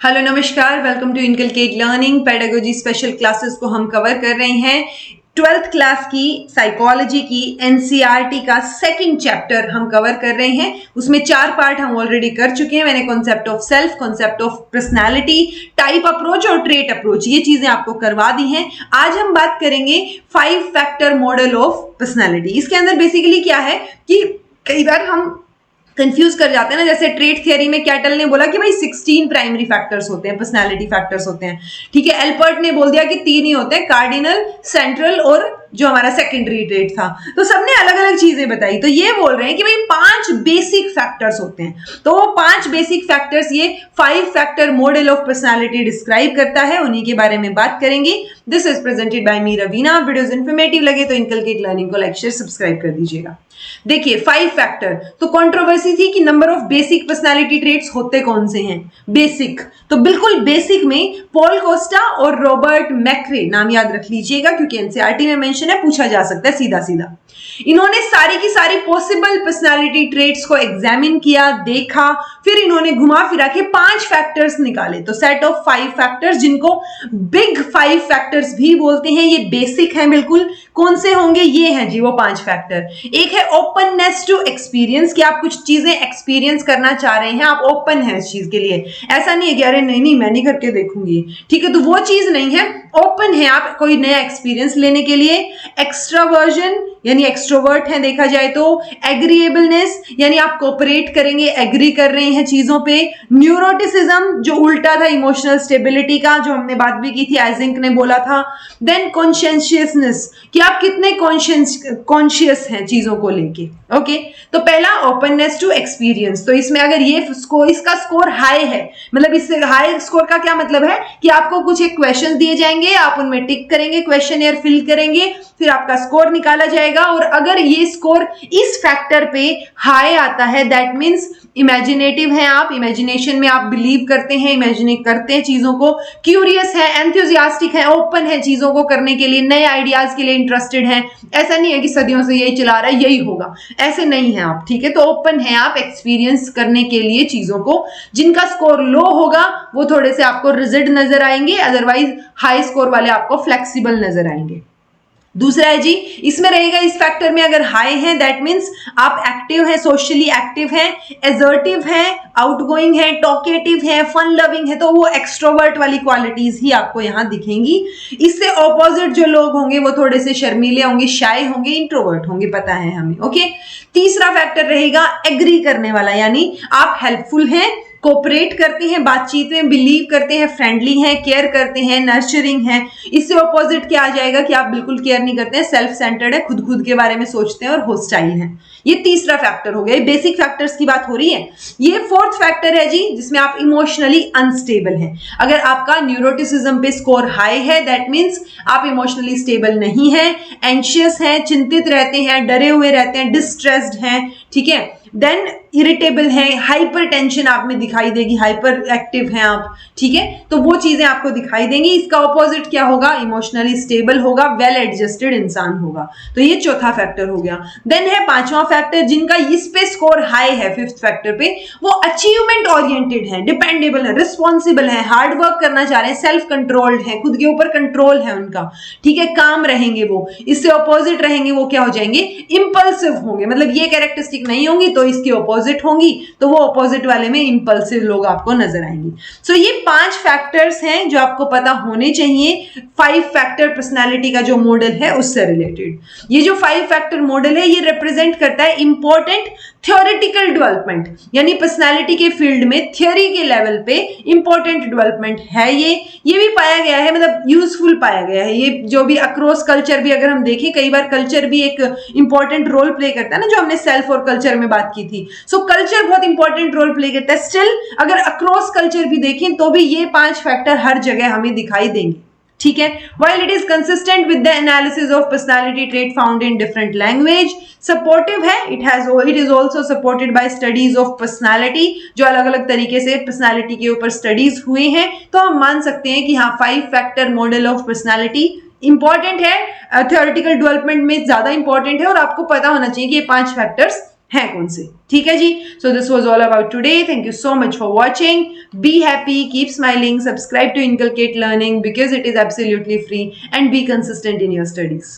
Hello नमस्कार, welcome to inculcate learning pedagogy special classes को हम कवर कर रहे हैं। 12th क्लास की साइकोलॉजी की एनसीईआरटी का सेकंड चैप्टर हम कवर कर रहे हैं। उसमें 4 पार्ट हम ऑलरेडी कर चुके हैं। मैंने concept of self, concept of personality, type approach और ट्रेट अप्रोच, ये चीजें आपको करवा दी हैं। आज हम बात करेंगे 5 फैक्टर मॉडल ऑफ पर्सनालिटी। इसके अंदर बेसिकली क्या है कि कई बार हम कंफ्यूज कर जाते हैं ना, जैसे ट्रेट थियरी में कैटल ने बोला कि भाई 16 प्राइमरी फैक्टर्स होते हैं, पर्सनालिटी फैक्टर्स होते हैं। ठीक है, एल्पर्ट ने बोल दिया कि 3 ही होते हैं, कार्डिनल, सेंट्रल और जो हमारा सेकेंडरी ट्रेट था। तो सबने अलग अलग चीजें बताई। तो ये बोल रहे हैं कि भाई 5 बेसिक फैक्टर्स होते हैं। तो 5 बेसिक फैक्टर्स ये 5 factor model of personality describe करता है, उन्हीं के बारे में बात करेंगे। This is presented by me Raveena. Videos informative लगे तो इनकलकेट लर्निंग को लाइक शेयर सब्सक्राइब कर दीजिएगा। देखिए 5 फैक्टर, तो कंट्रोवर्सी थी कि number of basic personality traits होते कौन से हैं। बेसिक, तो बिल्कुल बेसिक में पॉल कोस्टा और रॉबर्ट मैक्रे, नाम याद रख लीजिएगा क्योंकि एनसीईआरटी में मेंशन है, पूछा जा सकता है सीधा सीधा। इन्होंने सारी की सारी पॉसिबल पर्सनालिटी ट्रेट्स को एग्जामिन किया, देखा, फिर इन्होंने घुमा फिरा के 5 फैक्टर्स निकाले। तो सेट ऑफ 5 फैक्टर्स, जिनको बिग 5 फैक्टर्स भी बोलते हैं, ये बेसिक हैं बिल्कुल। कौन से होंगे? ये हैं जी वो 5 फैक्टर। एक है ओपननेस टू एक्सपीरियंस, कि आप कुछ चीजें एक्सपीरियंस करना चाह रहे हैं, आप ओपन हैं इस चीज के लिए। ऐसा नहीं है कि अरे नहीं मैं नहीं करके देखूंगी, ठीक है, तो वो चीज नहीं है। ओपन है आप कोई नया एक्सपीरियंस लेने के लिए। एक्स्ट्रावर्जन यानी एक्सट्रोवर्ट है देखा जाए तो। एग्रीएबलनेस यानी आप कोऑपरेट करेंगे, एग्री कर रहे हैं चीजों पे। न्यूरोटिसिज्म जो उल्टा था इमोशनल स्टेबिलिटी का, जो हमने बात भी की थी, आइजेंक ने बोला था। देन कॉन्शियसनेस, कि आप कितने कॉन्शियस हैं चीजों को लेके। ओके, तो पहला ओपननेस टू एक्सपीरियंस। तो इसमें अगर ये इसका स्कोर हाई है, मतलब इससे हाई स्कोर का क्या मतलब है कि आपको कुछ एक क्वेश्चन दिए जाएंगे, आप उनमें टिक करेंगे, क्वेश्चनियर फिल करेंगे, फिर आपका स्कोर निकाला जाएगा। और अगर ये स्कोर इस फैक्टर पे हाई आता है, दैट मींस इमेजिनेटिव हैं आप, इमेजिनेशन में आप बिलीव करते हैं, इमेजिनेट करते हैं चीजों को, क्यूरियस है, एंथुसियास्टिक है, ओपन है चीजों को करने के लिए, नए आइडियाज के लिए इंटरेस्टेड हैं। ऐसा नहीं है कि सदियों से यही चला रहा है यही होगा, ऐसे नहीं है आप। ठीक है, तो ओपन है आप एक्सपीरियंस करने के लिए चीजों को। जिनका स्कोर लो होगा वो थोड़े से आपको रिजिड नजर आएंगे, अदरवाइज हाई स्कोर वाले आपको फ्लेक्सिबल नजर आएंगे। दूसरा है जी, इसमें रहेगा इस फैक्टर में अगर हाई है, दैट मींस आप एक्टिव हैं, सोशली एक्टिव हैं, एजर्टिव हैं, आउटगोइंग हैं, टॉकेटिव हैं, फन लविंग है, तो वो एक्सट्रोवर्ट वाली क्वालिटीज ही आपको यहां दिखेंगी। इससे ऑपोजिट जो लोग होंगे वो थोड़े से शर्मीले होंगे, शाय होंगे, इंट्रोवर्ट होंगे, पता है हमें। ओके, तीसरा फैक्टर रहेगा एग्री करने वाला, यानी आप हेल्पफुल हैं, कोऑपरेट करते हैं, बातचीत में बिलीव करते हैं, फ्रेंडली हैं, केयर करते हैं, नर्चरिंग हैं। इससे ऑपोजिट क्या आ जाएगा कि आप बिल्कुल केयर नहीं करते हैं, सेल्फ सेंटर्ड है, खुद के बारे में सोचते हैं और होस्टाइल हैं। ये तीसरा फैक्टर हो गया। ये बेसिक फैक्टर्स की बात हो रही है। ये फोर्थ फैक्टर है जी, जिसमें आप इमोशनली अनस्टेबल हैं। अगर आपका न्यूरोटिसिज्म पे स्कोर हाई है, दैट मींस आप इमोशनली स्टेबल नहीं है, एंशियस हैं, चिंतित रहते हैं, डरे हुए रहते हैं, डिस्ट्रेस्ड हैं। ठीक है, देन इरिटेबल है, हाइपर टेंशन आप में दिखाई देगी, हाइपर एक्टिव हैं आप। ठीक है, तो वो चीजें आपको दिखाई देंगी। इसका ऑपोजिट क्या होगा? इमोशनली स्टेबल होगा, वेल एडजस्टेड इंसान होगा। तो ये चौथा फैक्टर हो गया। देन है पांचवा फैक्टर, जिनका इस पे स्कोर हाई है, फिफ्थ फैक्टर पे, वो अचीवमेंट ओरिएंटेड है, डिपेंडेबल है, रिस्पॉन्सिबल है, हार्ड वर्क करना चाह रहे हैं, सेल्फ कंट्रोल्ड है, खुद के ऊपर कंट्रोल है उनका। ठीक है, काम रहेंगे वो। इससे ऑपोजिट रहेंगे वो क्या हो जाएंगे? इंपल्सिव होंगे, मतलब ये कैरेक्टरिस्टिक नहीं होंगी तो इसकी ऑपोजिट होंगी, तो वो ऑपोजिट वाले में इंपल्सिव लोग आपको नजर आएंगे। सो ये 5 फैक्टर्स हैं जो आपको पता होने चाहिए 5 फैक्टर पर्सनालिटी का जो मॉडल है उससे रिलेटेड। ये जो 5 फैक्टर मॉडल है ये रिप्रेजेंट करता है इंपॉर्टेंट थ्योरेटिकल डेवलपमेंट, यानी पर्सनालिटी के फील्ड में थियोरी के लेवल पे इंपॉर्टेंट डेवलपमेंट है। ये भी पाया गया है, मतलब यूजफुल पाया गया है। ये जो भी अक्रॉस कल्चर भी अगर हम देखें, कई बार कल्चर भी एक इंपॉर्टेंट रोल प्ले करता है ना, जो हमने सेल्फ और कल्चर में बात की थी। सो कल्चर बहुत इंपॉर्टेंट रोल प्ले करता है। स्टिल अगर अक्रॉस कल्चर भी देखें तो भी ये 5 फैक्टर हर जगह हमें दिखाई देंगे। ठीक है, while it is consistent with the analysis of personality trait found in different language, supportive है, it is also supported by studies of personality, जो अलग अलग तरीके से पर्सनालिटी के ऊपर स्टडीज हुए हैं। तो हम मान सकते हैं कि हाँ 5 factor model of personality important है, थ्योरेटिकल डेवलपमेंट में ज्यादा इंपॉर्टेंट है, और आपको पता होना चाहिए कि ये 5 फैक्टर्स है कौन से? ठीक है जी. So this was all about today. Thank you so much for watching. Be happy, keep smiling, subscribe to inculcate Learning because it is absolutely free, and be consistent in your studies.